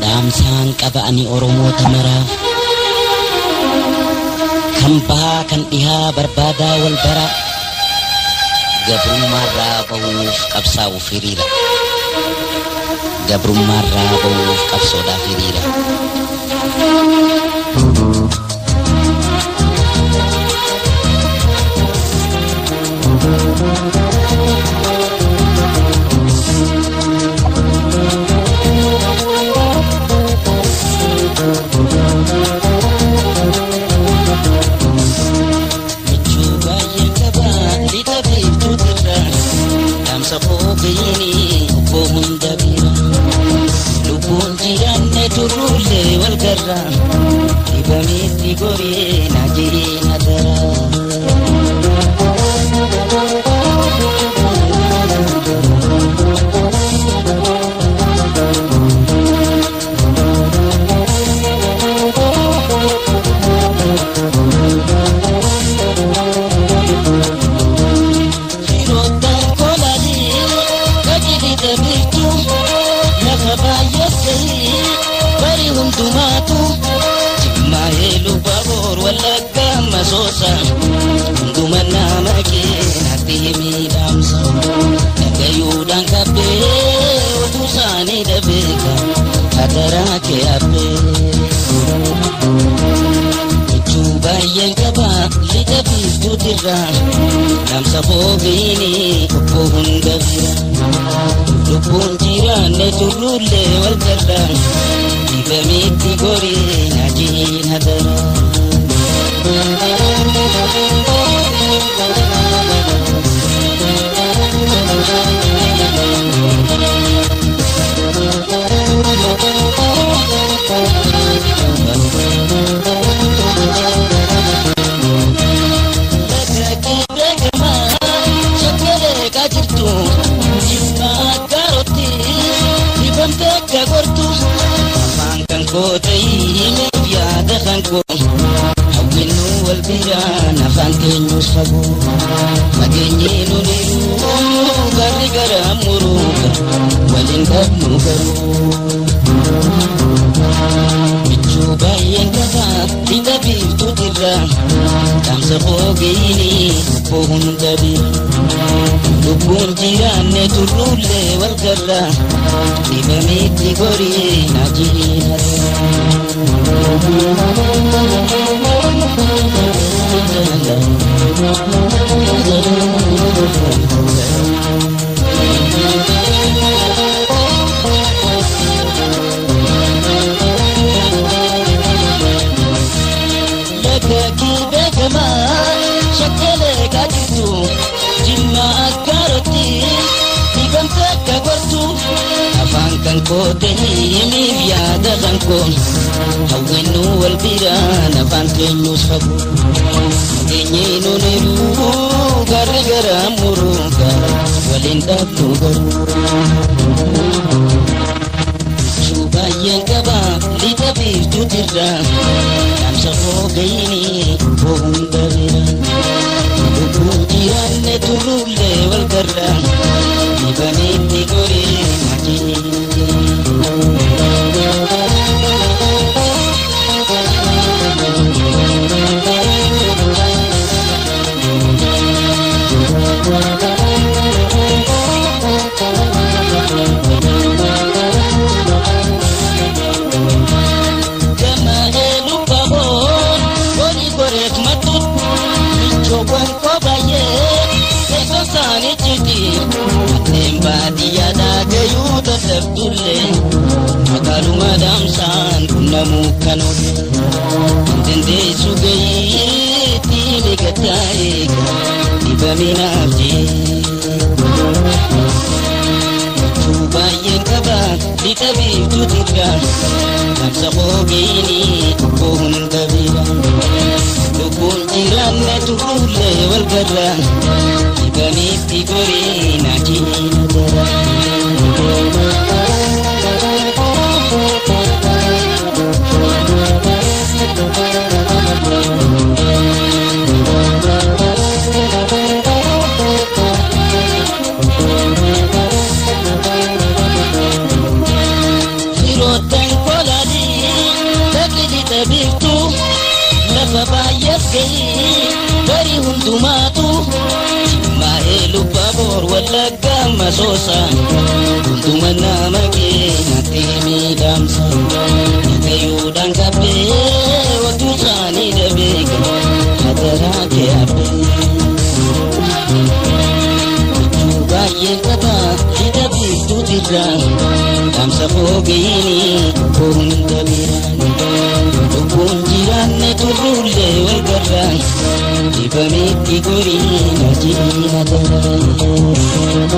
Damsang kaba'ani Oromoo tamara kan bahaa kan dhihaa barbaadaa wal bara gabrummaarraa bahuuf qabsaa'uuf hiriira gabrummaarraa bahuuf qabsoodhaaf hiriira. Ibamiti gore na jiri na dara Hirotan koladi kajidi debitu nakabayasai bari hundumatu Mahelu babor walaga masosa Dumana makin hati midamsa Nagayudang kape utusani dabeka Hadara ke ape Coba yang kaba lita bistu tira Damsa bogini pohon gavira Lupun tirane turule wal karang Ibamiti gori najin hadara Kotai biada kanko hawinu wal birana kankenyu sabu magenye niru gari garamuru walin dabnu garu bichu bayen kata tinda bitu tira tamsa bogini pohun gabi lupun jirane turule wal garra ibamiti gori najina Lagi begama shakale kajitu jimma karoti ibanta kabartu afangkan kote ini biada kanko hawenu wal birana fankenyu sabu genyinu niru gara gara muruga walinda tugaru subayen kaba lita bistu tira damsa fogeini pohun davira lupun jirane turule wal garra ibamiti gori majini Makalu madam san kunamu kanode Tende sugai tile katai ibamina abdi Coba yang kaba ditabi tutira Namsa bogini pohon gavira Lupun jirane turule wal garra ibamiti gori najina dara gahii barii hundumaatu maa'ee lubbaboor wallagga masoosa hunduma nama keenyatti miidhamsa nagayuudhaan qabbee watuu isaanii dhabeeka hadaraa kee habbee baay'een qaba hidha biiftuutirraa dhaamsa foogeyini hunda biraan lubbuun jiraanne turruullee wal garraa dhibameetti gorii najiina daraa